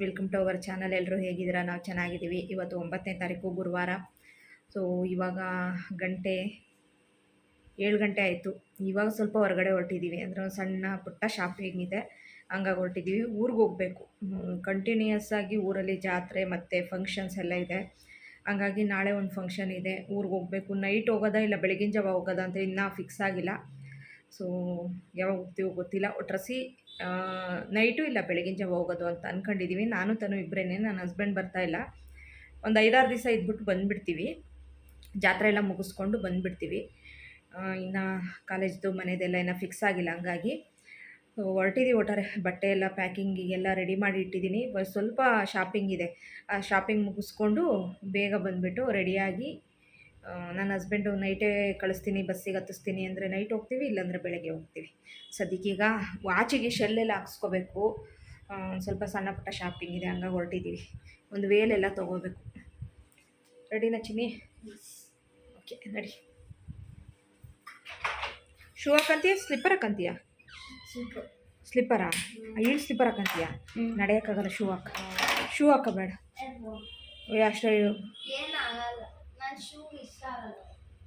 Welcome to our channel. ಎಲ್ಲರೂ ಹೇಗಿದ್ದೀರಾ? ನಾವು ಚೆನ್ನಾಗಿದ್ದೀವಿ. ಇವತ್ತು 9ನೇ ತಾರೀಕು ಗುರುವಾರ. ಸೊ ಇವಾಗ ಗಂಟೆ 7 ಗಂಟೆ ಆಯಿತು. ಇವಾಗ ಸ್ವಲ್ಪ ಹೊರಗಡೆ ಹೊರಟಿದ್ದೀವಿ, ಅಂದರೆ ಒಂದು ಸಣ್ಣ ಪುಟ್ಟ ಶಾಪಿಂಗ್ ಇದೆ, ಹಂಗಾಗಿ ಹೊರಟಿದ್ದೀವಿ. ಊರಿಗೆ ಹೋಗಬೇಕು. ಕಂಟಿನ್ಯೂಯಸ್ ಆಗಿ ಊರಲ್ಲಿ ಜಾತ್ರೆ ಮತ್ತು ಫಂಕ್ಷನ್ಸ್ ಎಲ್ಲ ಇದೆ. ಹಂಗಾಗಿ ನಾಳೆ ಒಂದು ಫಂಕ್ಷನ್ ಇದೆ, ಊರಿಗೆ ಹೋಗಬೇಕು. ನೈಟ್ ಹೋಗೋದಾ ಇಲ್ಲ ಬೆಳಗಿನ ಜಾವ ಹೋಗೋದಾ ಅಂತ ಇನ್ನೂ ಫಿಕ್ಸ್ ಆಗಿಲ್ಲ. ಸೊ ಯಾವಾಗ ಹೋಗ್ತೀವೋ ಗೊತ್ತಿಲ್ಲ. ಒಟ್ರಾಸಿ ನೈಟು ಇಲ್ಲ ಬೆಳಗಿನ ಜಾವ ಹೋಗೋದು ಅಂತ ಅಂದ್ಕೊಂಡಿದ್ದೀವಿ. ನಾನು ತನು ಇಬ್ಬರೇ, ನನ್ನ ಹಸ್ಬೆಂಡ್ ಬರ್ತಾಯಿಲ್ಲ. ಒಂದು 5-6 ದಿವಸ ಇದ್ಬಿಟ್ಟು ಬಂದುಬಿಡ್ತೀವಿ. ಜಾತ್ರೆ ಎಲ್ಲ ಮುಗಿಸ್ಕೊಂಡು ಬಂದುಬಿಡ್ತೀವಿ. ಇನ್ನು ಕಾಲೇಜ್ದು ಮನೆಯದೆಲ್ಲ ಇನ್ನೂ ಫಿಕ್ಸ್ ಆಗಿಲ್ಲ. ಹಂಗಾಗಿ ಹೊರಟಿದ್ದೀವಿ. ಒಟ್ಟಾರೆ ಬಟ್ಟೆ ಎಲ್ಲ ಪ್ಯಾಕಿಂಗಿಗೆಲ್ಲ ರೆಡಿ ಮಾಡಿ ಇಟ್ಟಿದ್ದೀನಿ. ಸ್ವಲ್ಪ ಶಾಪಿಂಗ್ ಇದೆ, ಆ ಶಾಪಿಂಗ್ ಮುಗಿಸ್ಕೊಂಡು ಬೇಗ ಬಂದುಬಿಟ್ಟು ರೆಡಿಯಾಗಿ ನನ್ನ ಹಸ್ಬೆಂಡು ನೈಟೇ ಕಳಿಸ್ತೀನಿ, ಬಸ್ಸಿಗೆ ಹತ್ತಿಸ್ತೀನಿ ಅಂದರೆ ನೈಟ್ ಹೋಗ್ತೀವಿ, ಇಲ್ಲಾಂದರೆ ಬೆಳಗ್ಗೆ ಹೋಗ್ತೀವಿ. ಸದ್ಯಕ್ಕೀಗ ವಾಚಿಗೆ ಶೆಲ್ಲೆಲ್ಲ ಹಾಕ್ಸ್ಕೋಬೇಕು. ಸ್ವಲ್ಪ ಸಣ್ಣ ಪುಟ್ಟ ಶಾಪಿಂಗ್ ಇದೆ, ಹಂಗಾಗಿ ಹೊರಟಿದ್ದೀವಿ. ಒಂದು ವೇಲೆಲ್ಲ ತೊಗೋಬೇಕು. ರೆಡಿನಾ ಚಿನ್ನಿ? ಓಕೆ, ನಡಿ. ಶೂ ಹಾಕಂತೀಯ, ಸ್ಲಿಪ್ಪರ್ ಹಾಕಂತೀಯ? ಸ್ಲಿಪ್ಪರಾ? ಏನು ಸ್ಲಿಪ್ಪರ್ ಹಾಕಂತೀಯ? ನಡೆಯೋಕ್ಕಾಗಲ್ಲ ಶೂ ಹಾಕಬೇಡ. ಅಷ್ಟೇ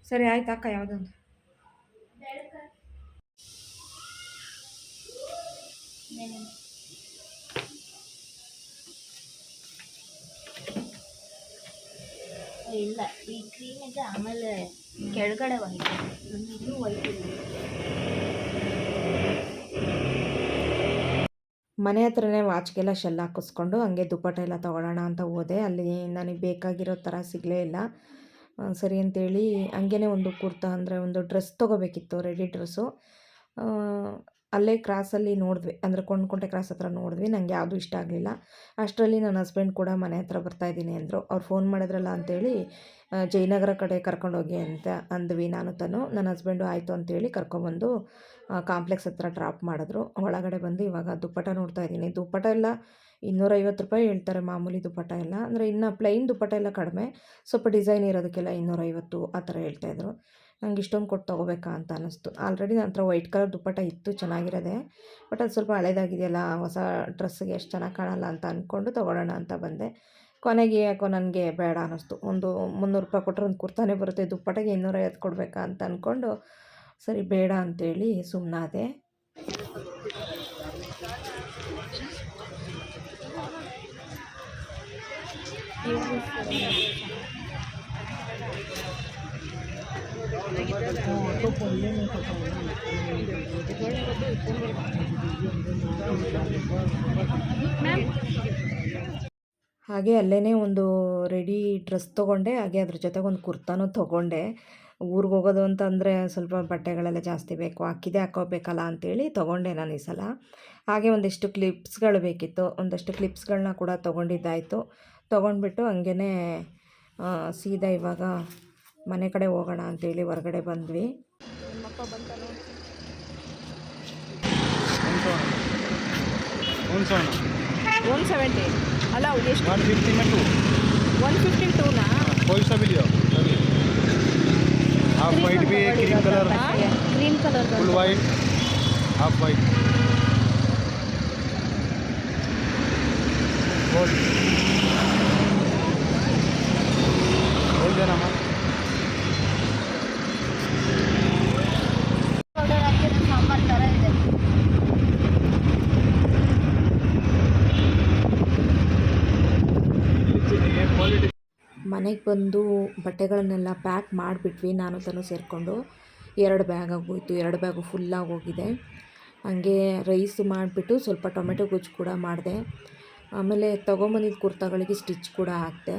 ಸರಿ ಆಯ್ತು, ಅಕ್ಕ ಯಾವುದೊಂದು. ಇಲ್ಲ, ಈ ಕ್ರೀಮ್ ಇದೆ, ಆಮೇಲೆ ಕೆಳಗಡೆ ವೈಟ್, ಇನ್ನೂ ವೈಟ್ ಇಲ್ಲ. ಮನೆ ಹತ್ರನೇ ವಾಚ್ಗೆಲ್ಲ ಶೆಲ್ ಹಾಕಿಸ್ಕೊಂಡು ಹಂಗೆ ದುಪ್ಪಟ್ಟ ಎಲ್ಲ ತೊಗೊಳ್ಳೋಣ ಅಂತ ಹೋದೆ. ಅಲ್ಲಿ ನನಗೆ ಬೇಕಾಗಿರೋ ಥರ ಸಿಗಲೇ ಇಲ್ಲ. ಸರಿ ಅಂತೇಳಿ ಹಂಗೇ ಒಂದು ಕುರ್ತಾ, ಅಂದರೆ ಒಂದು ಡ್ರೆಸ್ ತೊಗೋಬೇಕಿತ್ತು, ರೆಡಿ ಡ್ರೆಸ್ಸು. ಅಲ್ಲೇ ಕ್ರಾಸಲ್ಲಿ ನೋಡಿದ್ವಿ, ಅಂದರೆ ಕೊಂಡ್ಕೊಂಡೆ ಕ್ರಾಸ್ ಹತ್ರ ನೋಡಿದ್ವಿ. ನನಗೆ ಯಾವುದೂ ಇಷ್ಟ ಆಗಲಿಲ್ಲ. ಅಷ್ಟರಲ್ಲಿ ನನ್ನ ಹಸ್ಬೆಂಡ್ ಕೂಡ ಮನೆ ಹತ್ರ ಬರ್ತಾಯಿದ್ದೀನಿ ಅಂದರು. ಅವ್ರು ಫೋನ್ ಮಾಡಿದ್ರಲ್ಲ ಅಂಥೇಳಿ ಜಯನಗರ ಕಡೆ ಕರ್ಕೊಂಡೋಗಿ ಅಂತ ಅಂದ್ವಿ ನಾನು ತನು. ನನ್ನ ಹಸ್ಬೆಂಡು ಆಯಿತು ಅಂತೇಳಿ ಕರ್ಕೊಬಂದು ಕಾಂಪ್ಲೆಕ್ಸ್ ಹತ್ರ ಡ್ರಾಪ್ ಮಾಡಿದ್ರು. ಒಳಗಡೆ ಬಂದು ಇವಾಗ ದುಪ್ಪಟ್ಟ ನೋಡ್ತಾಯಿದ್ದೀನಿ. ದುಪ್ಪಟ್ಟ ಎಲ್ಲ 250 ರೂಪಾಯಿ ಹೇಳ್ತಾರೆ, ಮಾಮೂಲಿ ದುಪ್ಪಟ್ಟ ಎಲ್ಲ. ಅಂದರೆ ಇನ್ನು ಪ್ಲೈನ್ ದುಪ್ಪಟ್ಟ ಎಲ್ಲ ಕಡಿಮೆ, ಸ್ವಲ್ಪ ಡಿಸೈನ್ ಇರೋದಕ್ಕೆಲ್ಲ 250 ಆ ಥರ ಹೇಳ್ತಾಯಿದ್ರು. ನಂಗೆ ಇಷ್ಟೊಂದು ಕೊಟ್ಟು ತೊಗೋಬೇಕಾ ಅಂತ ಅನ್ನಿಸ್ತು. ಆಲ್ರೆಡಿ ನನ್ನ ಹತ್ರ ವೈಟ್ ಕಲರ್ ದುಪ್ಪಟ್ಟ ಇತ್ತು, ಚೆನ್ನಾಗಿರೋದೆ. ಬಟ್ ಅದು ಸ್ವಲ್ಪ ಹಳೇದಾಗಿದೆಯಲ್ಲ, ಹೊಸ ಡ್ರೆಸ್ಸಿಗೆ ಎಷ್ಟು ಚೆನ್ನಾಗಿ ಕಾಣಲ್ಲ ಅಂತ ಅಂದ್ಕೊಂಡು ತೊಗೊಳ್ಳೋಣ ಅಂತ ಬಂದೆ. ಕೊನೆಗೆ ಯಾಕೋ ನನಗೆ ಬೇಡ ಅನ್ನಿಸ್ತು. ಒಂದು 300 ರೂಪಾಯಿ ಕೊಟ್ಟರೆ ಒಂದು ಕುರ್ತಾನೇ ಬರುತ್ತೆ, ದುಪ್ಪಟ್ಟಿಗೆ 250 ಕೊಡಬೇಕಾ ಅಂತ ಅಂದ್ಕೊಂಡು ಸರಿ ಬೇಡ ಅಂತೇಳಿ ಸುಮ್ಮನಾದೆ. ಹಾಗೆ ಅಲ್ಲೇ ಒಂದು ರೆಡಿ ಡ್ರೆಸ್ ತೊಗೊಂಡೆ, ಹಾಗೆ ಅದ್ರ ಜೊತೆಗೆ ಒಂದು ಕುರ್ತಾನೂ ತೊಗೊಂಡೆ. ಊರಿಗೆ ಹೋಗೋದು ಅಂತಂದರೆ ಸ್ವಲ್ಪ ಬಟ್ಟೆಗಳೆಲ್ಲ ಜಾಸ್ತಿ ಬೇಕು, ಹಾಕಿದೆ ಹಾಕೋಬೇಕಲ್ಲ ಅಂಥೇಳಿ ತೊಗೊಂಡೆ ನಾನು ಈ ಸಲ. ಹಾಗೆ ಒಂದಿಷ್ಟು ಕ್ಲಿಪ್ಸ್ಗಳು ಬೇಕಿತ್ತು, ಒಂದಷ್ಟು ಕ್ಲಿಪ್ಸ್ಗಳನ್ನ ಕೂಡ ತೊಗೊಂಡಿದ್ದಾಯಿತು. ತೊಗೊಂಡ್ಬಿಟ್ಟು ಹಂಗೇ ಸೀದಾ ಇವಾಗ ಮನೆ ಕಡೆ ಹೋಗೋಣ ಅಂಥೇಳಿ ಹೊರಗಡೆ ಬಂದ್ವಿ. ನಿಮ್ಮಪ್ಪ ಬಂತಾನು 170 ಅಲ್ಲ, ಎಷ್ಟು 152 ना? कोई सा भी लियो। हाफ वाइट भी है, क्रीम कलर, क्रीम कलर का फुल वाइट, हाफ वाइट। बोल देना मैम। ಸಾಂಬಾರ್ ಥರ ಇದೆ. ಮನೆಗೆ ಬಂದು ಬಟ್ಟೆಗಳನ್ನೆಲ್ಲ ಪ್ಯಾಕ್ ಮಾಡಿಬಿಟ್ವಿ, ನಾನು ತನು ಸೇರಿಕೊಂಡು. 2 ಬ್ಯಾಗ್ ಆಗೋಯಿತು, 2 ಬ್ಯಾಗು ಫುಲ್ಲಾಗಿ ಹೋಗಿದೆ. ಹಾಗೆ ರೈಸ್ ಮಾಡಿಬಿಟ್ಟು ಸ್ವಲ್ಪ ಟೊಮೆಟೊ ಗೊಜ್ಜು ಕೂಡ ಮಾಡಿದೆ. ಆಮೇಲೆ ತೊಗೊಂಬಂದಿದ್ದ ಕುರ್ತಾಗಳಿಗೆ ಸ್ಟಿಚ್ ಕೂಡ ಹಾಕಿದೆ.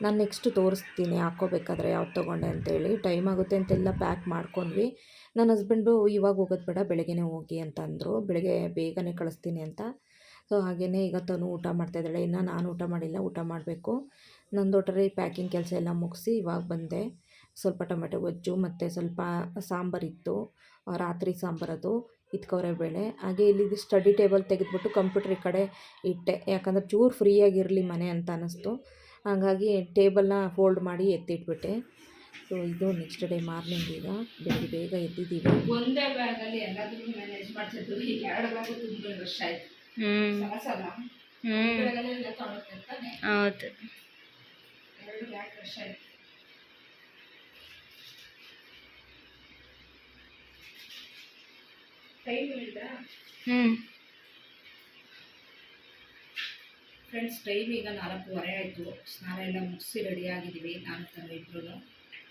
ನಾನು ನೆಕ್ಸ್ಟ್ ತೋರಿಸ್ತೀನಿ ಹಾಕ್ಕೋಬೇಕಾದ್ರೆ ಯಾವ್ದು ತೊಗೊಂಡೆ ಅಂತೇಳಿ. ಟೈಮ್ ಆಗುತ್ತೆ ಅಂತೆಲ್ಲ ಪ್ಯಾಕ್ ಮಾಡ್ಕೊಂಡ್ವಿ. ನನ್ನ ಹಸ್ಬೆಂಡು ಇವಾಗ ಹೋಗೋದು ಬೇಡ, ಬೆಳಗ್ಗೆನೇ ಹೋಗಿ ಅಂತಂದರು, ಬೆಳಗ್ಗೆ ಬೇಗನೆ ಕಳಿಸ್ತೀನಿ ಅಂತ. ಸೊ ಹಾಗೆಯೇ ಈಗ ತನು ಊಟ ಮಾಡ್ತಾಯಿದ್ದಾಳೆ, ಇನ್ನು ನಾನು ಊಟ ಮಾಡಿಲ್ಲ, ಊಟ ಮಾಡಬೇಕು. ನಂದು ಒಟ್ಟಾರೆ ಪ್ಯಾಕಿಂಗ್ ಕೆಲಸ ಎಲ್ಲ ಮುಗಿಸಿ ಇವಾಗ ಬಂದೆ. ಸ್ವಲ್ಪ ಟೊಮೆಟೊ ಗೊಜ್ಜು ಮತ್ತು ಸ್ವಲ್ಪ ಸಾಂಬಾರಿತ್ತು, ರಾತ್ರಿ ಸಾಂಬಾರದು, ಇಟ್ಕೊರೆ ಬೇಳೆ. ಹಾಗೆ ಇಲ್ಲಿದ್ದು ಸ್ಟಡಿ ಟೇಬಲ್ ತೆಗೆದುಬಿಟ್ಟು ಕಂಪ್ಯೂಟ್ರ್ ಈ ಕಡೆ ಇಟ್ಟೆ, ಯಾಕಂದರೆ ಚೂರು ಫ್ರೀಯಾಗಿರಲಿ ಮನೆ ಅಂತ ಅನ್ನಿಸ್ತು. ಹಾಗಾಗಿ ಟೇಬಲ್ನ ಫೋಲ್ಡ್ ಮಾಡಿ ಎತ್ತಿಟ್ಬಿಟ್ಟೆ. ಸೊ ಇದು ನೆಕ್ಸ್ಟ್ ಡೇ ಮಾರ್ನಿಂಗ್. ಈಗ ಬೆಳಿಗ್ಗೆ ಬೇಗ ಎದ್ದಿದ್ದೀವಿ. ಒಂದೇ ಬ್ಯಾಗಲ್ಲಿ ಎಲ್ಲದನ್ನೂ ಮ್ಯಾನೇಜ್ ಮಾಡ್ತಿದ್ವಿ. 2 ಬ್ಯಾಗು ತುಂಬ ರಶ್ ಆಯಿತು. ಹೌದು. ಎರಡು ಬ್ಯಾಗ್ ಫ್ರೆಶ್ ಆಯಿತು. ಟೈಮ್ ಇಲ್ಲ ಫ್ರೆಂಡ್ಸ್, ಟೈಮ್ ಈಗ 4:15 ಆಯಿತು. ಸ್ನಾನ ಎಲ್ಲ ಮುಗಿಸಿ ರೆಡಿಯಾಗಿದ್ದೀವಿ. ನಾನು ತಂದು ಇಬ್ಬರು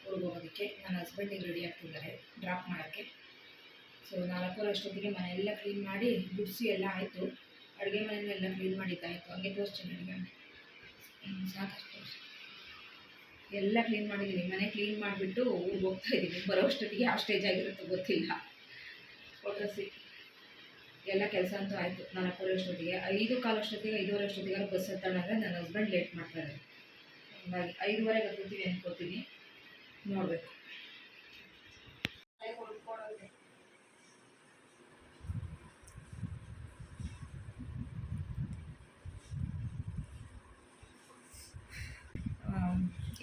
ಊರಿಗೆ ಹೋಗೋದಕ್ಕೆ. ನನ್ನ ಹಸ್ಬೆಂಡಿಗೆ ರೆಡಿ ಆಗ್ತಿದ್ದಾರೆ ಡ್ರಾಪ್ ಮಾಡೋಕ್ಕೆ. ಸೊ 4:15 ಅಷ್ಟೊತ್ತಿಗೆ ಮನೆಯೆಲ್ಲ ಕ್ಲೀನ್ ಮಾಡಿ ಗುಡಿಸಿ ಎಲ್ಲ ಆಯಿತು. ಅಡುಗೆ ಮನೆಯೆಲ್ಲ ಕ್ಲೀನ್ ಮಾಡಿದ್ದಾಯಿತು. ಹಂಗೆ ತೋರಿಸ್ತೀನಿ ಅಡುಗೆ ಮನೆ ಸಾಕಷ್ಟು ಎಲ್ಲ ಕ್ಲೀನ್ ಮಾಡಿದ್ದೀವಿ. ಮನೆ ಕ್ಲೀನ್ ಮಾಡಿಬಿಟ್ಟು ಊರಿಗೆ ಹೋಗ್ತಾ ಇದ್ದೀವಿ. ಬರೋ ಅಷ್ಟೊತ್ತಿಗೆ ಯಾವ ಸ್ಟೇಜ್ ಆಗಿರುತ್ತೋ ಗೊತ್ತಿಲ್ಲ. ಒಟ್ರಸಿ ಎಲ್ಲ ಕೆಲಸ ಅಂತೂ ಆಯಿತು. 4:15 ಅಷ್ಟೊತ್ತಿಗೆ 5:15 ಅಷ್ಟೊತ್ತಿಗೆ 5:15 ಅಷ್ಟೊತ್ತಿಗೆ ಬಸ್ ಹತ್ತೋಣ ಅಂದರೆ ನನ್ನ ಹಸ್ಬೆಂಡ್ ಲೇಟ್ ಮಾಡ್ತಾರೆ. ಹಾಗಾಗಿ 5:15 ಹತ್ತೀವಿ ಅಂದ್ಕೋತೀನಿ, ನೋಡಬೇಕು.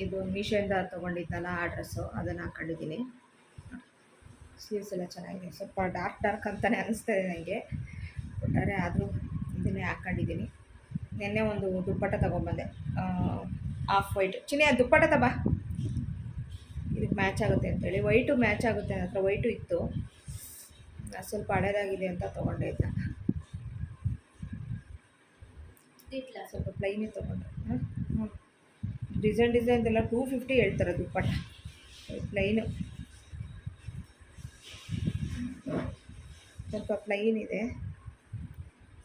ಇದು ಮೀಶೋಯಿಂದ ತೊಗೊಂಡಿದ್ದಲ್ಲ ಆ ಡ್ರೆಸ್ಸು, ಅದನ್ನು ಹಾಕ್ಕೊಂಡಿದ್ದೀನಿ. ಸ್ಲೀವ್ಸ್ ಎಲ್ಲ ಚೆನ್ನಾಗಿದೆ. ಸ್ವಲ್ಪ ಡಾರ್ಕ್ ಅಂತಲೇ ಅನ್ನಿಸ್ತಾಯಿದೆ ನನಗೆ, ಒಟ್ಟಾರೆ ಆದರೂ ಇದನ್ನೇ ಹಾಕ್ಕೊಂಡಿದ್ದೀನಿ. ನಿನ್ನೆ ಒಂದು ದುಪ್ಪಟ್ಟ ತೊಗೊಂಬಂದೆ, ಆಫ್ ವೈಟ್. ಚಿನ್ನಿ ಅದು ದುಪ್ಪಟ್ಟ ತಬಾ, ಇದಕ್ಕೆ ಮ್ಯಾಚ್ ಆಗುತ್ತೆ ಅಂತೇಳಿ. ವೈಟು ಮ್ಯಾಚ್ ಆಗುತ್ತೆ, ನನ್ನ ಹತ್ರ ವೈಟು ಇತ್ತು. ಸ್ವಲ್ಪ ಹಳೇದಾಗಿದೆ ಅಂತ ತೊಗೊಂಡೆ ಇದನ್ನ. ಸ್ವಲ್ಪ ಪ್ಲೈನೇ ತೊಗೊಂಡೆ. ಡಿಸೈನ್ದೆಲ್ಲ 250 ಹೇಳ್ತಾರೆ ದುಪ್ಪಟ್ಟ. ಪ್ಲೈನು ಸ್ವಲ್ಪ ಪ್ಲೈನ್ ಇದೆ,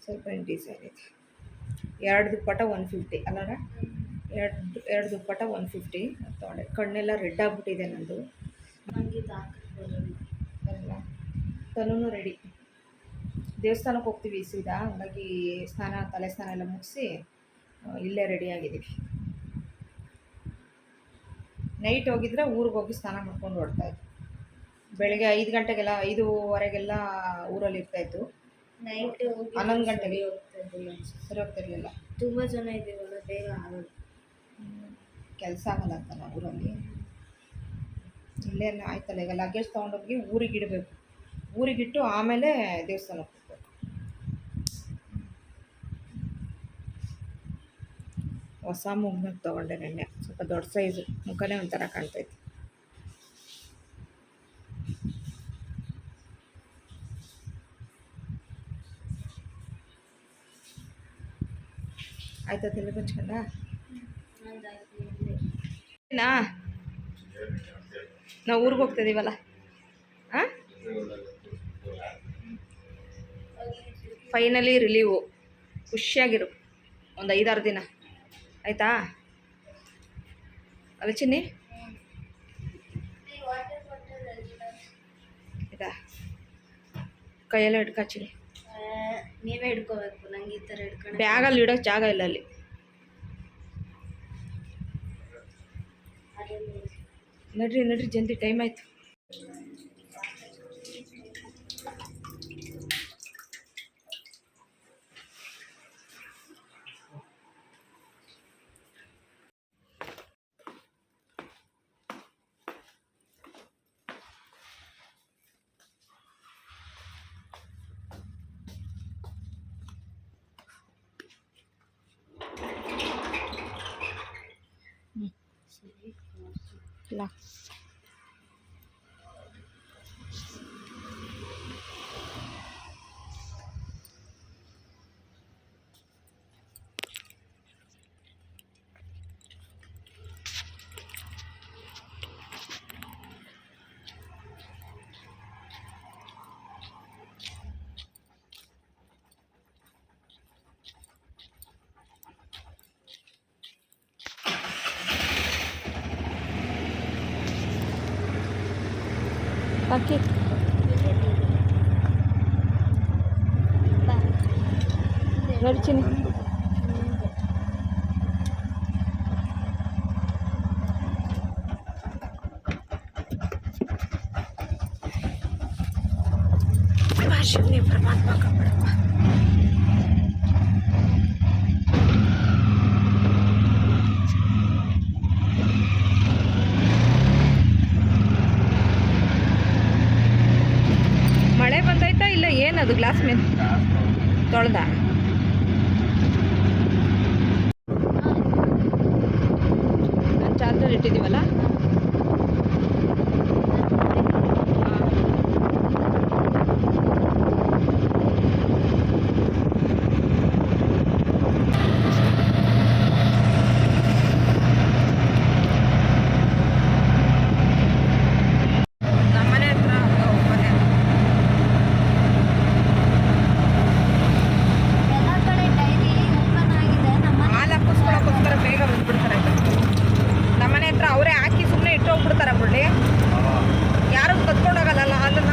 ಸ್ವಲ್ಪ ಡಿಸೈನ್ ಇದೆ. 2 ದುಪ್ಪಟ್ಟ 150 ಅಲ್ಲ, ಎರಡು ದುಪ್ಪಟ್ಟ 150 ತೊಗೊಂಡೆ. ಕಣ್ಣೆಲ್ಲ ರೆಡ್ ಆಗಿಬಿಟ್ಟಿದೆ ನಂದು. ಅಲ್ಲ, ತನೂ ರೆಡಿ. ದೇವಸ್ಥಾನಕ್ಕೆ ಹೋಗ್ತೀವಿ ಸೀದಾ, ಹಂಗಾಗಿ ತಲೆ ಸ್ನಾನ ಎಲ್ಲ ಮುಗಿಸಿ ಇಲ್ಲೇ ರೆಡಿಯಾಗಿದ್ದೀವಿ. ನೈಟ್ ಹೋಗಿದ್ರೆ ಊರಿಗೆ ಹೋಗಿ ಸ್ನಾನ ಮಾಡ್ಕೊಂಡು ಹೊಡ್ತಾಯಿತ್ತು. ಬೆಳಗ್ಗೆ 5 ಗಂಟೆಗೆಲ್ಲ 5:15ಗೆಲ್ಲ ಊರಲ್ಲಿ ಇರ್ತಾಯಿತ್ತು. ನೈಟ್ 11 ಗಂಟೆಗೆ ಸರಿ ಹೋಗ್ತಿರ್ಲಿಲ್ಲ. ತುಂಬ ಜನ ಇದ್ದೀವಲ್ಲ, ಬೇಗ ಆಗೋದು. ಕೆಲಸ ಆಗಲ್ಲ ಅಂತಲ್ಲ ಊರಲ್ಲಿ. ಇಲ್ಲೇ ಆಯ್ತಲ್ಲ, ಈಗ ಲಗೇಜ್ ತೊಗೊಂಡೋಗಿ ಊರಿಗೆ ಇಡಬೇಕು. ಊರಿಗಿಟ್ಟು ಆಮೇಲೆ ದೇವಸ್ಥಾನಕ್ಕೆ ಹೋಗ್ಬೇಕು. ಹೊಸ ಮುಗ್ನಕ್ಕೆ ತೊಗೊಂಡೆ ನೆನ್ನೆ, ಸ್ವಲ್ಪ ದೊಡ್ಡ ಸೈಜು. ಮುಖನೇ ಒಂಥರ ಕಾಣ್ತೈತೆ. ಆಯ್ತಾ ತಲೆ ಬಚ್ಕೊಂಡ? ನಾವು ಊರಿಗೆ ಹೋಗ್ತಿದ್ದೀವಲ್ಲ, ಹಾಂ, ಫೈನಲಿ ರಿಲೀವು. ಖುಷಿಯಾಗಿರು ಒಂದು 5-6 ದಿನ, ಆಯಿತಾ? ಅಲ್ಲ ಚಿನ್ನಿ, ಇದಾ ಕೈಯೆಲ್ಲ ಹಿಡ್ಕಾಚಿನಿ. ನೀವೇ ಹಿಡ್ಕೋಬೇಕು, ನಂಗೆ ಈ ಥರ ಹಿಡ್ಕೊಂಡು. ಬ್ಯಾಗಲ್ಲಿ ಇಡೋಕ್ಕೆ ಜಾಗ ಇಲ್ಲ ಅಲ್ಲಿ. ನಡ್ರಿ ಜಲ್ದಿ, ಟೈಮ್ ಆಯಿತು. ಇಲ್ಲ ಬಾಕಿ ನಡ್ಚಿನಿ. ಶಿವನೇ ಪರಮಾತ್ಮ ಕಾಪಾಡಪ್ಪ. ಮಳೆ ಬಂದಾಯ್ತಾ ಇಲ್ಲ? ಏನದು ಗ್ಲಾಸ್ ಮೇಲೆ ತೊಳ್ದ? ಹೋಯ್ತಿದ್ದೀವಲ್ಲ. ನಮ್ಮನೆ ಹತ್ರ ಮನೆ ಎಲ್ಲ ಕಡೆ ಡೈರಿ ಓಪನ್ ಆಗಿದೆ. ನಮ್ಮ ಹಾಲು ಹಾಕಿಸ್ಕೊಳ್ಳೋಕ್ಕೋಸ್ಕರ ಬೇಗ ಬಂದ್ಬಿಡ್ತಾರೆ. ನಮ್ಮನೆ ಹತ್ರ ಅವರೇ ಹಾಕಿ ಸುಮ್ಮನೆ ಇಟ್ಟು ಹೋಗ್ಬಿಡ್ತಾರೆ ಬಿಡ್ಲಿ. ಯಾರು ಕತ್ಕೊಂಡೋಗಲ್ಲ ಹಾಲನ್ನ.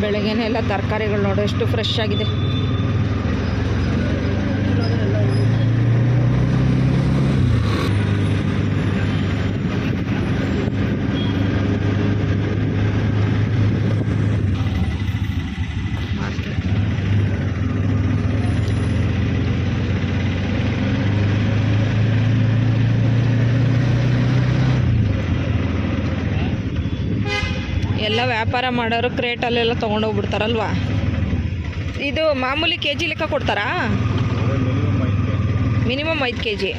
ಬೆಳಗ್ಗೆನೇ ಎಲ್ಲ ತರಕಾರಿಗಳು ನೋಡು ಎಷ್ಟು ಫ್ರೆಶ್ ಆಗಿದೆ. ಎಲ್ಲ ವ್ಯಾಪಾರ ಮಾಡೋರು ಕ್ರೇಟಲ್ಲೆಲ್ಲ ತೊಗೊಂಡೋಗ್ಬಿಡ್ತಾರಲ್ವಾ. ಇದು ಮಾಮೂಲಿ ಕೆ ಜಿ ಲೆಕ್ಕ ಕೊಡ್ತಾರಾ? Minimum 5 kg.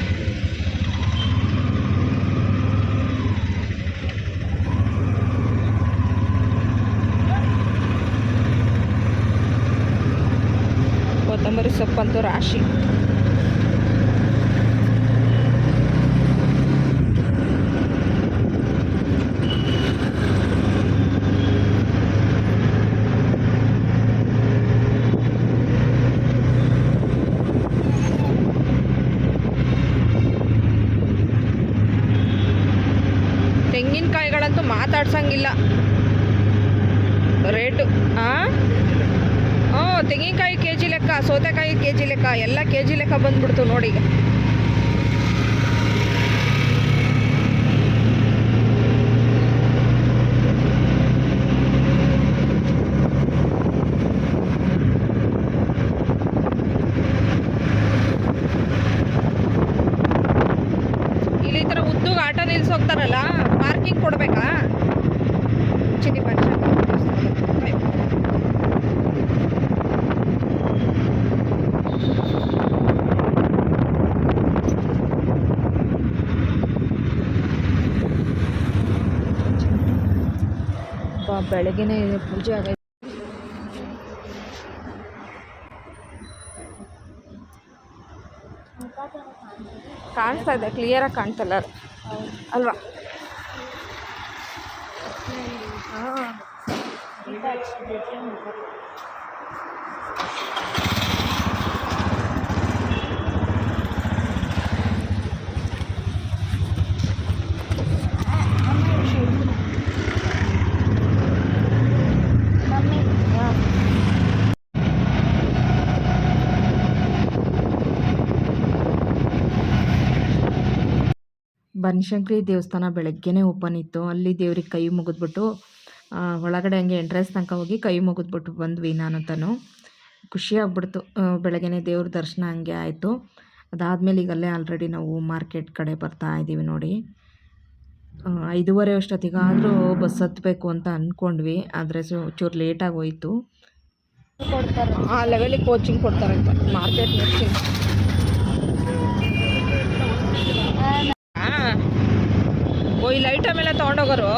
ಕೊತ್ತಂಬರಿ ಸೊಪ್ಪಂತೂ ರಾಶಿ. ತೆಂಗಿನಕಾಯಿಗಳಂತೂ ಮಾತಾಡ್ಸಂಗಿಲ್ಲ ರೇಟು. ತೆಂಗಿನಕಾಯಿ ಕೆ ಜಿ ಲೆಕ್ಕ, ಸೌತೆಕಾಯಿ ಕೆ ಜಿ ಲೆಕ್ಕ, ಎಲ್ಲ ಕೆ ಜಿ ಲೆಕ್ಕ ಬಂದ್ಬಿಡ್ತು ನೋಡಿ ಈಗ. ಇಲ್ಲಿ ಈ ಥರ ಉದ್ದುಗೆ ಆಟೋ ನಿಲ್ಸೋಗ್ತಾರಲ್ಲ, ಪಾರ್ಕಿಂಗ್ ಕೊಡಬೇಕಾ? ಚಿನ್ನಿ ಮನುಷ್ಯ ಬೆಳಗ್ಗೆನೇ ಪೂಜೆ ಆಗೈತೆ. ಕಾಣಿಸ್ತಾ ಇದೆ, ಕ್ಲಿಯರಾಗಿ ಕಾಣ್ತಲ್ಲ ಅದು ಅಲ್ವಾ? ಹಾಂ, ಬನಶಂಕರಿ ದೇವಸ್ಥಾನ ಬೆಳಗ್ಗೆನೇ ಓಪನ್ ಇತ್ತು. ಅಲ್ಲಿ ದೇವ್ರಿಗೆ ಕೈ ಮುಗಿದ್ಬಿಟ್ಟು ಒಳಗಡೆ ಹಂಗೆ ಎಂಟ್ರೆನ್ಸ್ ತನಕ ಹೋಗಿ ಕೈ ಮುಗಿದ್ಬಿಟ್ಟು ಬಂದ್ವಿ ನಾನು ತಾನು. ಖುಷಿ ಆಗ್ಬಿಡ್ತು. ಬೆಳಗ್ಗೆನೇ ದೇವ್ರ ದರ್ಶನ ಹಂಗೆ ಆಯಿತು. ಅದಾದಮೇಲೆ ಈಗಲ್ಲೇ ಆಲ್ರೆಡಿ ನಾವು ಮಾರ್ಕೆಟ್ ಕಡೆ ಬರ್ತಾ ಇದ್ದೀವಿ ನೋಡಿ. 5:30 ಅಷ್ಟೊತ್ತಿಗಾದರೂ ಬಸ್ ಹತ್ತಬೇಕು ಅಂತ ಅಂದ್ಕೊಂಡ್ವಿ, ಆದರೆ ಚೂರು ಲೇಟಾಗಿ ಹೋಯಿತು. ಆ ಲೆವೆಲಿಗೆ ಕೋಚಿಂಗ್ ಕೊಡ್ತಾರಂತೆ ಮಾರ್ಕೆಟ್ ನರ್ಸಿಂಗ್. ಇಲ್ಲಿ ಐಟಮ್ ಎಲ್ಲ ತೊಗೊಂಡೋಗೋರು.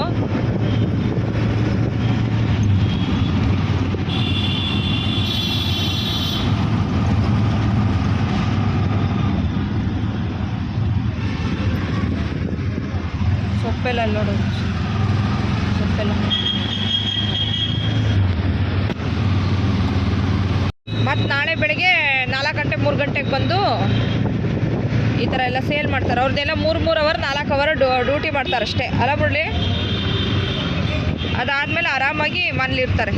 ಸೊಪ್ಪೆಲ್ಲ ನೋಡು, ಸೊಪ್ಪೆಲ್ಲ. ಮತ್ತು ನಾಳೆ ಬೆಳಗ್ಗೆ 4 ಗಂಟೆ 3 ಗಂಟೆಗೆ ಬಂದು ಈ ಥರ ಎಲ್ಲ ಸೇಲ್ ಮಾಡ್ತಾರೆ. ಅವ್ರದ್ದೆಲ್ಲ 3 ಅವರ್ 4 ಅವರ್ ಡ್ಯೂಟಿ ಮಾಡ್ತಾರೆ ಅಷ್ಟೇ ಅಲ್ಲ ಬಿಡ್ಲಿ. ಅದಾದಮೇಲೆ ಆರಾಮಾಗಿ ಮನೇಲಿರ್ತಾರೆ.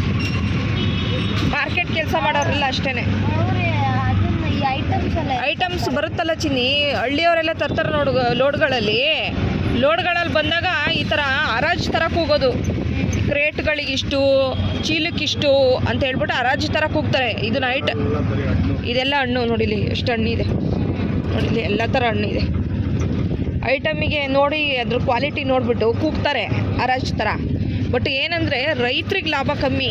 ಮಾರ್ಕೆಟ್ ಕೆಲಸ ಮಾಡೋರೆಲ್ಲ ಅಷ್ಟೇ. ಐಟಮ್ಸ್ ಬರುತ್ತಲ್ಲ ಚಿನ್ನಿ, ಹಳ್ಳಿಯವರೆಲ್ಲ ತರ್ತಾರೆ ನೋಡು ಲೋಡ್ಗಳಲ್ಲಿ ಬಂದಾಗ ಈ ಥರ ಹರಾಜು ತರಕ್ಕೆ ಹೋಗೋದು. ಕ್ರೇಟ್ಗಳಿಗಿಷ್ಟು, ಚೀಲಕ್ಕಿಷ್ಟು ಅಂತ ಹೇಳ್ಬಿಟ್ಟು ಹರಾಜು ತರಕ್ಕೆ ಹೋಗ್ತಾರೆ. ಇದು ನೈಟ್ ಇದೆಲ್ಲ ಹಣ್ಣು ನೋಡಿಲಿ ಎಷ್ಟು ಹಣ್ಣಿದೆ, ನೋಡಿಲಿ ಎಲ್ಲ ಥರ ಹಣ್ಣಿದೆ. ಐಟಮಿಗೆ ನೋಡಿ ಅದ್ರ ಕ್ವಾಲಿಟಿ ನೋಡಿಬಿಟ್ಟು ಕೂಗ್ತಾರೆ ಹರಾಜ್ ಥರ. ಬಟ್ ಏನಂದರೆ ರೈತ್ರಿಗೆ ಲಾಭ ಕಮ್ಮಿ.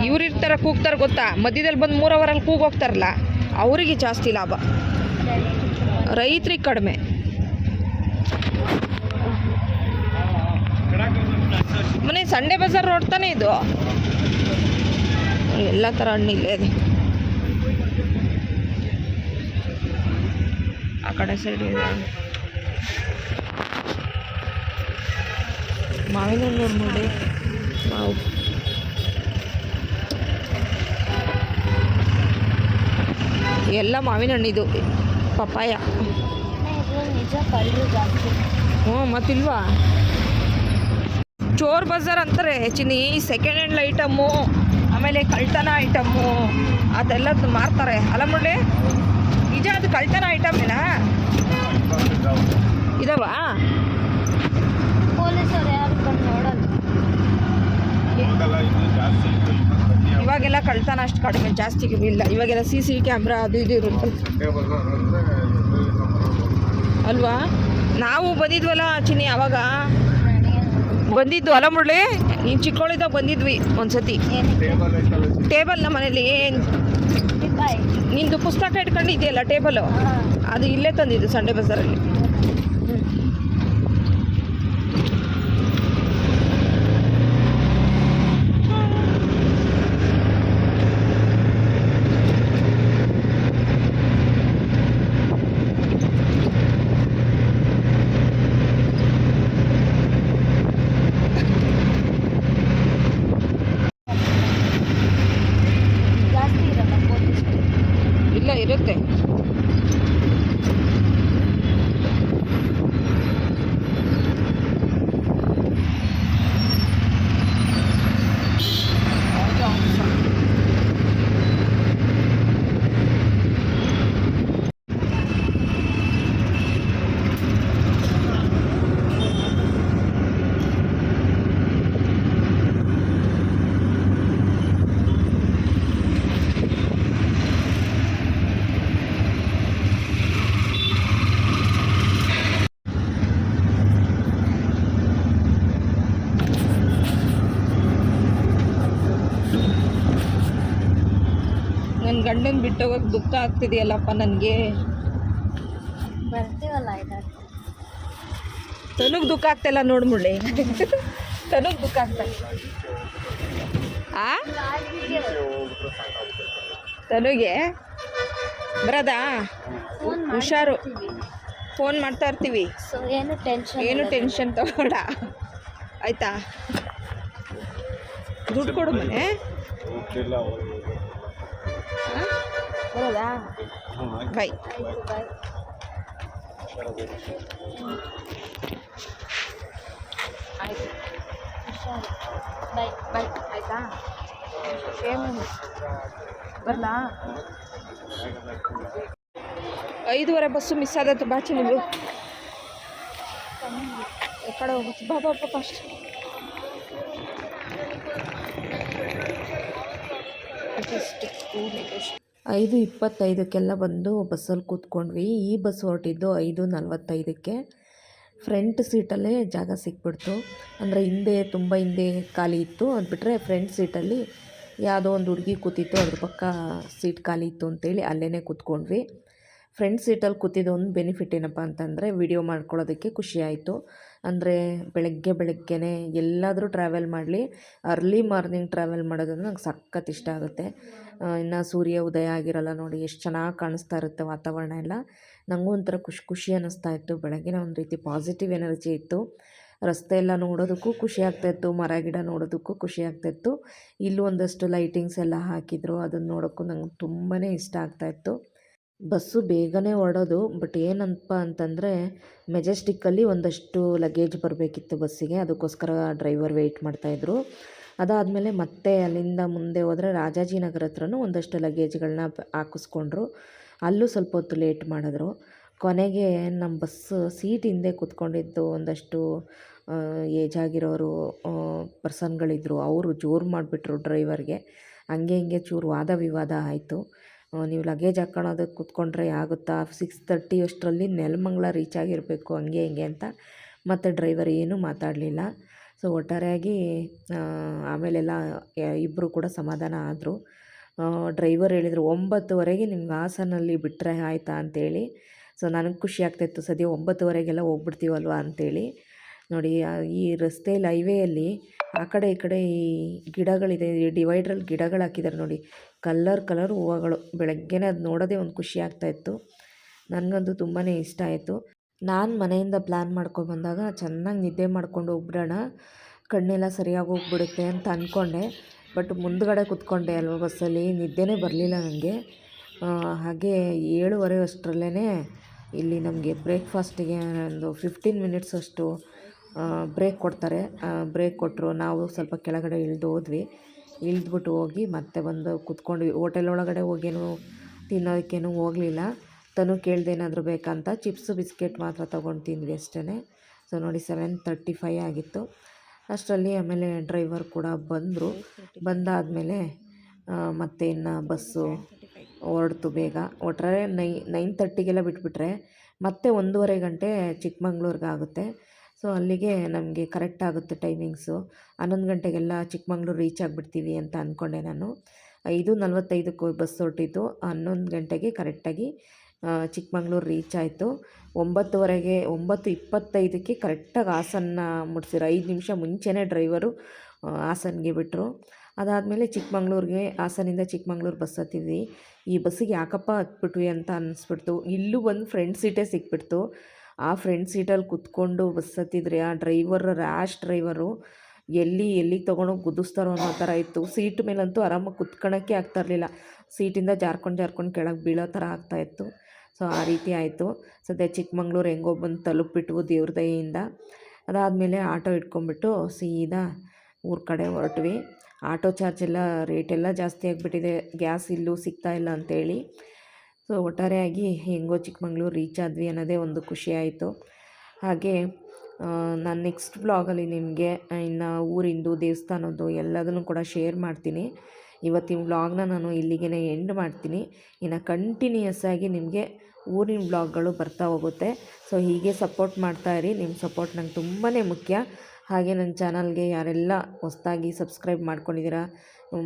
ಇವ್ರಿರ್ತಾರೆ ಕೂಗ್ತಾರೆ ಗೊತ್ತಾ, ಮಧ್ಯದಲ್ಲಿ ಬಂದು 3 ಅವರಲ್ಲಿ ಕೂಗೋಗ್ತಾರಲ್ಲ ಅವರಿಗೆ ಜಾಸ್ತಿ ಲಾಭ, ರೈತ್ರಿಗೆ ಕಡಿಮೆ. ಮನೆ ಸಂಡೇ ಬಜಾರ್ ನೋಡ್ತಾನೆ ಇದು, ಎಲ್ಲ ಥರ ಹಣ್ಣಿಲ್ಲೇ ಇದೆ. ಆ ಕಡೆ ಸೈಡ್ ಇದೆ ಮಾವಿನ ಹಣ್ಣು ನೋಡಿ. ಮಾವು ಎಲ್ಲ ಮಾವಿನ ಹಣ್ಣಿದು, ಪಪ್ಪಾಯ. ನಿಜ ಕಳ್ಳರು ಜಾಸ್ತಿ. ಮತ್ತಿಲ್ವಾ, ಚೋರ್ ಬಜಾರ್ ಅಂತಾರೆ ಚಿನ್ನಿ. ಸೆಕೆಂಡ್ ಹ್ಯಾಂಡ್ ಐಟಮ್ಮು, ಆಮೇಲೆ ಕಳ್ತನ ಐಟಮ್ಮು ಅದೆಲ್ಲ ಮಾರ್ತಾರೆ ಅಲ್ಲ ಮುಳ್ಳಿ. ನಿಜ ಅದು ಕಳ್ತನ ಐಟಮ್ನಾ ಇದಾವ? ಪೊಲೀಸರು ಯಾರು ಬಂದು ನೋಡಲ್ಲ. ಇವಾಗೆಲ್ಲ ಕಳ್ತನ ಅಷ್ಟು ಕಡಿಮೆ, ಜಾಸ್ತಿ ಇಲ್ಲ. ಇವಾಗೆಲ್ಲ CC ಕ್ಯಾಮ್ರಾ ಅದು ಇದು ಇರುತ್ತೆ ಅಲ್ವಾ. ನಾವು ಬಂದಿದ್ವಲ್ಲ ಚಿನ್ನಿ, ಅವಾಗ ಬಂದಿದ್ದು ಅಲ್ಲ ಮುರಳಿ, ನೀನು ಚಿಕ್ಕವಳಿದ್ದಾಗ ಬಂದಿದ್ವಿ ಒಂದ್ಸತಿ. ಟೇಬಲ್ ನಮ್ಮ ಮನೇಲಿ ನಿಂದು ಪುಸ್ತಕ ಇಟ್ಕೊಂಡಿದೆಯಲ್ಲ ಟೇಬಲು, ಅದು ಇಲ್ಲೇ ತಂದಿದ್ದು ಸಂಡೇ ಬಜಾರಲ್ಲಿ. ಜಾಸ್ತಿ ಇರಲ್ಲ ಪೊಲೀಸರು. ಇಲ್ಲ, ಇರುತ್ತೆ. ನನ್ನ ಗಂಡನ ಬಿಟ್ಟೋಗಕ್ಕೆ ದುಃಖ ಆಗ್ತಿದೆಯಲ್ಲಪ್ಪ ನನಗೆ. ಬರ್ತೀವಲ್ಲ ಆಯ್ತಾ, ತನಗೆ ದುಃಖ ಆಗ್ತಾಯಿಲ್ಲ ನೋಡು ಮುಳ್ಳಿ. ತನಗೆ ದುಃಖ ಆಗ್ತಾ ತನುಗೆ ಬರೋದಾ? ಹುಷಾರು, ಫೋನ್ ಮಾಡ್ತಾ ಇರ್ತೀವಿ. ಸೊ ಏನು ಟೆನ್ಷನ್ ತಗೋಬೇಡ ಆಯಿತಾ. ದುಡ್ಡು ಕೊಡು ಮನೆ. ಬರೋದಾ? ಬಾಯ್. ಆಯಿತು, ಬಾಯ್. ಬಾಯ್. ಆಯಿತಾ? ಏನು ಬರಲಾ? 5:30 ಬಸ್ಸು ಮಿಸ್ ಆದತ್ತು. ಬಾಚಿ ನೀವು ಕಡೆ ಹೋಗುತ್ತೆ. ಬಾ ಫಸ್ಟ್. 5:25 ಬಂದು ಬಸ್ಸಲ್ಲಿ ಕೂತ್ಕೊಂಡ್ವಿ. ಈ ಬಸ್ ಹೊರಟಿದ್ದು 5:45. ಫ್ರಂಟ್ ಸೀಟಲ್ಲೇ ಜಾಗ ಸಿಕ್ಬಿಡ್ತು. ಅಂದರೆ ಹಿಂದೆ ತುಂಬ ಹಿಂದೆ ಖಾಲಿ ಇತ್ತು. ಅದು ಬಿಟ್ಟರೆ ಫ್ರಂಟ್ ಸೀಟಲ್ಲಿ ಯಾವುದೋ ಒಂದು ಹುಡುಗಿ ಕೂತಿತ್ತು, ಅದ್ರ ಪಕ್ಕ ಸೀಟ್ ಖಾಲಿ ಇತ್ತು ಅಂತೇಳಿ ಅಲ್ಲೇ ಕೂತ್ಕೊಂಡ್ವಿ. ಫ್ರಂಟ್ ಸೀಟಲ್ಲಿ ಕೂತಿದ್ದು ಒಂದು ಬೆನಿಫಿಟ್ ಏನಪ್ಪ ಅಂತಂದರೆ ವಿಡಿಯೋ ಮಾಡ್ಕೊಳ್ಳೋದಕ್ಕೆ ಖುಷಿಯಾಯಿತು. ಅಂದರೆ ಬೆಳಗ್ಗೆನೇ ಎಲ್ಲಾದರೂ ಟ್ರಾವೆಲ್ ಮಾಡಲಿ, ಅರ್ಲಿ ಮಾರ್ನಿಂಗ್ ಟ್ರಾವೆಲ್ ಮಾಡೋದಂದ್ರೆ ನಂಗೆ ಸಖತ್ ಇಷ್ಟ ಆಗುತ್ತೆ. ಇನ್ನು ಸೂರ್ಯ ಉದಯ ಆಗಿರಲ್ಲ ನೋಡಿ, ಎಷ್ಟು ಚೆನ್ನಾಗಿ ಕಾಣಿಸ್ತಾ ಇರುತ್ತೆ ವಾತಾವರಣ ಎಲ್ಲ. ನನಗೂ ಒಂಥರ ಖುಷಿ ಅನ್ನಿಸ್ತಾ ಇತ್ತು. ಬೆಳಗ್ಗಿನ ಒಂದು ರೀತಿ ಪಾಸಿಟಿವ್ ಎನರ್ಜಿ ಇತ್ತು. ರಸ್ತೆ ಎಲ್ಲ ನೋಡೋದಕ್ಕೂ ಖುಷಿ ಆಗ್ತಾಯಿತ್ತು, ಮರ ಗಿಡ ನೋಡೋದಕ್ಕೂ ಖುಷಿ ಆಗ್ತಾಯಿತ್ತು. ಇಲ್ಲೂ ಒಂದಷ್ಟು ಲೈಟಿಂಗ್ಸ್ ಎಲ್ಲ ಹಾಕಿದ್ರು, ಅದನ್ನು ನೋಡೋಕ್ಕೂ ನಂಗೆ ತುಂಬಾ ಇಷ್ಟ ಆಗ್ತಾಯಿತ್ತು. ಬಸ್ಸು ಬೇಗನೆ ಹೊರಡೋದು. ಬಟ್ ಏನಪ್ಪ ಅಂತಂದರೆ ಮೆಜೆಸ್ಟಿಕ್ಕಲ್ಲಿ ಒಂದಷ್ಟು ಲಗೇಜ್ ಬರಬೇಕಿತ್ತು ಬಸ್ಸಿಗೆ, ಅದಕ್ಕೋಸ್ಕರ ಡ್ರೈವರ್ ವೆಯ್ಟ್ ಮಾಡ್ತಾಯಿದ್ರು. ಅದಾದಮೇಲೆ ಮತ್ತೆ ಅಲ್ಲಿಂದ ಮುಂದೆ ಹೋದರೆ ರಾಜಾಜಿನಗರ ಹತ್ರನೂ ಒಂದಷ್ಟು ಲಗೇಜ್ಗಳನ್ನ ಹಾಕಿಸ್ಕೊಂಡ್ರು. ಅಲ್ಲೂ ಸ್ವಲ್ಪ ಹೊತ್ತು ಲೇಟ್ ಮಾಡಿದ್ರು. ಕೊನೆಗೆ ನಮ್ಮ ಬಸ್ಸು ಸೀಟ್ ಹಿಂದೆ ಕೂತ್ಕೊಂಡಿದ್ದು ಒಂದಷ್ಟು ಏಜ್ ಆಗಿರೋರು ಪರ್ಸನ್ಗಳಿದ್ದರು. ಅವರು ಜೋರು ಮಾಡಿಬಿಟ್ರು ಡ್ರೈವರ್ಗೆ. ಹಂಗೆ ಹಿಂಗೆ ಚೂರು ವಾದ ವಿವಾದ ಆಯಿತು. ನೀವು ಲಗೇಜ್ ಹಾಕ್ಕೊಳ್ಳೋದಕ್ಕೆ ಕೂತ್ಕೊಂಡ್ರೆ ಆಗುತ್ತಾ 6:30 ಅಷ್ಟರಲ್ಲಿ ನೆಲಮಂಗಲ ರೀಚ್ ಆಗಿರಬೇಕು ಹಂಗೆ ಹಿಂಗೆ ಅಂತ. ಮತ್ತು ಡ್ರೈವರ್ ಏನೂ ಮಾತಾಡಲಿಲ್ಲ. ಸೊ ಒಟ್ಟಾರೆಯಾಗಿ ಆಮೇಲೆಲ್ಲ ಇಬ್ಬರು ಕೂಡ ಸಮಾಧಾನ ಆದರು. ಡ್ರೈವರ್ ಹೇಳಿದರು 9:30ಗೆ ನಿಮ್ಗೆ ಹಾಸನಲ್ಲಿ ಬಿಟ್ಟರೆ ಆಯಿತಾ ಅಂತೇಳಿ. ಸೊ ನನಗೆ ಖುಷಿ ಆಗ್ತಾಯಿತ್ತು, ಸದ್ಯ 9:30ಗೆಲ್ಲ ಹೋಗ್ಬಿಡ್ತೀವಲ್ವ ಅಂತೇಳಿ. ನೋಡಿ ಈ ರಸ್ತೆಯಲ್ಲಿ ಹೈವೇಯಲ್ಲಿ ಆ ಕಡೆ ಈ ಕಡೆ ಈ ಗಿಡಗಳಿದೆ, ಡಿವೈಡ್ರಲ್ಲಿ ಗಿಡಗಳು ಹಾಕಿದ್ದಾರೆ ನೋಡಿ, ಕಲರ್ ಹೂವುಗಳು. ಬೆಳಗ್ಗೆನೇ ಅದು ನೋಡೋದೇ ಒಂದು ಖುಷಿ ಆಗ್ತಾಯಿತ್ತು. ನನಗಂತೂ ತುಂಬಾ ಇಷ್ಟ ಆಯಿತು. ನಾನು ಮನೆಯಿಂದ ಪ್ಲ್ಯಾನ್ ಮಾಡ್ಕೊಂಡ್ಬಂದಾಗ ಚೆನ್ನಾಗಿ ನಿದ್ದೆ ಮಾಡ್ಕೊಂಡು ಹೋಗ್ಬಿಡೋಣ, ಕಣ್ಣೆಲ್ಲ ಸರಿಯಾಗಿ ಹೋಗ್ಬಿಡುತ್ತೆ ಅಂತ ಅಂದ್ಕೊಂಡೆ. ಬಟ್ ಮುಂದುಗಡೆ ಕೂತ್ಕೊಂಡೆ ಅಲ್ವ ಬಸ್ಸಲ್ಲಿ, ನಿದ್ದೆನೇ ಬರಲಿಲ್ಲ ನನಗೆ. ಹಾಗೆ 7:30 ಅಷ್ಟರಲ್ಲೇ ಇಲ್ಲಿ ನಮಗೆ ಬ್ರೇಕ್ಫಾಸ್ಟಿಗೆ ಒಂದು 15 ಮಿನಿಟ್ಸ್ ಅಷ್ಟು ಬ್ರೇಕ್ ಕೊಡ್ತಾರೆ. ಬ್ರೇಕ್ ಕೊಟ್ಟರು. ನಾವು ಸ್ವಲ್ಪ ಕೆಳಗಡೆ ಹೋದ್ವಿ. ಇಳಿದ್ಬಿಟ್ಟು ಹೋಗಿ ಮತ್ತೆ ಬಂದು ಕೂತ್ಕೊಂಡ್ವಿ. ಹೋಟೆಲ್ ಒಳಗಡೆ ಹೋಗೇನು ತಿನ್ನೋದಕ್ಕೇನು ಹೋಗಲಿಲ್ಲ. ತನು ಕೇಳ್ದೆ ಏನಾದರೂ ಬೇಕಂತ ಚಿಪ್ಸು ಬಿಸ್ಕೆಟ್ ಮಾತ್ರ ತೊಗೊಂಡು ತಿಂದ್ವಿ ಅಷ್ಟೇ. ಸೊ ನೋಡಿ 7:35 ಆಗಿತ್ತು. ಅಷ್ಟರಲ್ಲಿ ಆಮೇಲೆ ಡ್ರೈವರ್ ಕೂಡ ಬಂದರು. ಬಂದಾದಮೇಲೆ ಮತ್ತೆ ಇನ್ನು ಬಸ್ಸು ಹೊರಡ್ತು ಬೇಗ. ಒಟ್ಟಾರೆ 9:30ಗೆಲ್ಲ ಬಿಟ್ಬಿಟ್ರೆ ಮತ್ತೆ 1:30 ಗಂಟೆ ಚಿಕ್ಕಮಂಗ್ಳೂರಿಗೆ ಆಗುತ್ತೆ. ಸೊ ಅಲ್ಲಿಗೆ ನಮಗೆ ಕರೆಕ್ಟ್ ಆಗುತ್ತೆ ಟೈಮಿಂಗ್ಸು. 11 ಗಂಟೆಗೆಲ್ಲ ಚಿಕ್ಕಮಂಗ್ಳೂರು ರೀಚ್ ಆಗಿಬಿಡ್ತೀವಿ ಅಂತ ಅಂದ್ಕೊಂಡೆ ನಾನು. 5:45ಕ್ಕೆ ಬಸ್ ಹೊರಟಿತ್ತು, 11 ಗಂಟೆಗೆ ಕರೆಕ್ಟಾಗಿ ಚಿಕ್ಕಮಂಗ್ಳೂರು ರೀಚ್ ಆಯಿತು. 9:30ಗೆ 9:25ಕ್ಕೆ ಕರೆಕ್ಟಾಗಿ ಹಾಸನ್ನ ಮುಟ್ಸಿದ್ರು. 5 ನಿಮಿಷ ಮುಂಚೆನೇ ಡ್ರೈವರು ಹಾಸನ್ಗೆ ಬಿಟ್ಟರು. ಅದಾದಮೇಲೆ ಚಿಕ್ಕಮಂಗ್ಳೂರಿಗೆ, ಹಾಸನಿಂದ ಚಿಕ್ಕಮಂಗ್ಳೂರು ಬಸ್ ಹತ್ತಿದ್ವಿ. ಈ ಬಸ್ಸಿಗೆ ಯಾಕಪ್ಪ ಹತ್ಬಿಟ್ವಿ ಅಂತ ಅನ್ನಿಸ್ಬಿಡ್ತು. ಇಲ್ಲೂ ಒಂದು ಫ್ರಂಟ್ ಸೀಟೇ ಸಿಕ್ಬಿಡ್ತು. ಆ ಫ್ರಂಟ್ ಸೀಟಲ್ಲಿ ಕುತ್ಕೊಂಡು ಬಸ್ ಹತ್ತಿದ್ರೆ ಆ ರ್ಯಾಶ್ ಡ್ರೈವರು ಎಲ್ಲಿಗೆ ತೊಗೊಂಡೋಗಿ ಗುದ್ದಿಸ್ತಾರೋ ಅನ್ನೋ ಥರ ಇತ್ತು. ಸೀಟ್ ಮೇಲಂತೂ ಆರಾಮಾಗಿ ಕುತ್ಕೊಳ್ಳೋಕ್ಕೆ ಆಗ್ತಾಯಿರಲಿಲ್ಲ. ಸೀಟಿಂದ ಜಾರ್ಕೊಂಡು ಕೆಳಗೆ ಬೀಳೋ ಥರ ಆಗ್ತಾಯಿತ್ತು. ಸೊ ಆ ರೀತಿ ಆಯಿತು. ಸದ್ಯ ಚಿಕ್ಕಮಂಗ್ಳೂರು ಹೆಂಗೋ ಬಂದು ತಲುಪಿಬಿಟ್ವು ದೇವ್ರ ದಯೆಯಿಂದ. ಅದಾದಮೇಲೆ ಆಟೋ ಇಟ್ಕೊಂಡ್ಬಿಟ್ಟು ಸೀದಾ ಊರ ಕಡೆ ಹೊರಟ್ವಿ. ಆಟೋ ಚಾರ್ಜ್ ಎಲ್ಲ ರೇಟೆಲ್ಲ ಜಾಸ್ತಿ ಆಗಿಬಿಟ್ಟಿದೆ, ಗ್ಯಾಸ್ ಇಲ್ಲೂ ಸಿಗ್ತಾಯಿಲ್ಲ ಅಂತೇಳಿ. ಸೊ ಒಟ್ಟಾರೆಯಾಗಿ ಹೆಂಗೋ ಚಿಕ್ಕಮಂಗ್ಳೂರು ರೀಚ್ ಆದ್ವಿ ಅನ್ನೋದೇ ಒಂದು ಖುಷಿ ಆಯಿತು. ಹಾಗೆ ನಾನು ನೆಕ್ಸ್ಟ್ ಬ್ಲಾಗಲ್ಲಿ ನಿಮಗೆ ಇನ್ನು ಊರಿಂದು ದೇವಸ್ಥಾನದ್ದು ಎಲ್ಲದನ್ನು ಕೂಡ ಶೇರ್ ಮಾಡ್ತೀನಿ. ಇವತ್ತಿನ ವ್ಲಾಗ್ನ ನಾನು ಇಲ್ಲಿಗೆ ಎಂಡ್ ಮಾಡ್ತೀನಿ. ಇನ್ನು ಕಂಟಿನ್ಯೂಯಸ್ ಆಗಿ ನಿಮಗೆ ಊರಿನ ಬ್ಲಾಗ್ಗಳು ಬರ್ತಾ ಹೋಗುತ್ತೆ. ಸೊ ಹೀಗೆ ಸಪೋರ್ಟ್ ಮಾಡ್ತಾಯಿರಿ. ನಿಮ್ಮ ಸಪೋರ್ಟ್ ನಂಗೆ ತುಂಬಾ ಮುಖ್ಯ. ಹಾಗೆ ನನ್ನ ಚಾನಲ್ಗೆ ಯಾರೆಲ್ಲ ಹೊಸದಾಗಿ ಸಬ್ಸ್ಕ್ರೈಬ್ ಮಾಡ್ಕೊಂಡಿದ್ದೀರಾ,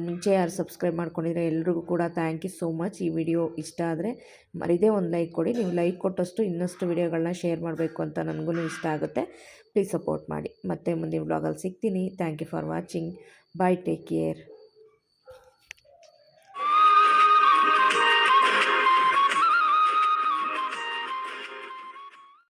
ಮುಂಚೆ ಯಾರು ಸಬ್ಸ್ಕ್ರೈಬ್ ಮಾಡ್ಕೊಂಡಿದ್ದೀರಾ ಎಲ್ರಿಗೂ ಕೂಡ ಥ್ಯಾಂಕ್ ಯು ಸೋ ಮಚ್. ಈ ವಿಡಿಯೋ ಇಷ್ಟ ಆದರೆ ಮರಿದೇ ಒಂದು ಲೈಕ್ ಕೊಡಿ. ನೀವು ಲೈಕ್ ಕೊಟ್ಟಷ್ಟು ಇನ್ನಷ್ಟು ವಿಡಿಯೋಗಳನ್ನ ಶೇರ್ ಮಾಡಬೇಕು ಅಂತ ನನಗೂ ಇಷ್ಟ ಆಗುತ್ತೆ. ಪ್ಲೀಸ್ ಸಪೋರ್ಟ್ ಮಾಡಿ. ಮತ್ತೆ ಮುಂದಿನ ವ್ಲಾಗಲ್ಲಿ ಸಿಗ್ತೀನಿ. Thank you for watching. Bye, take care.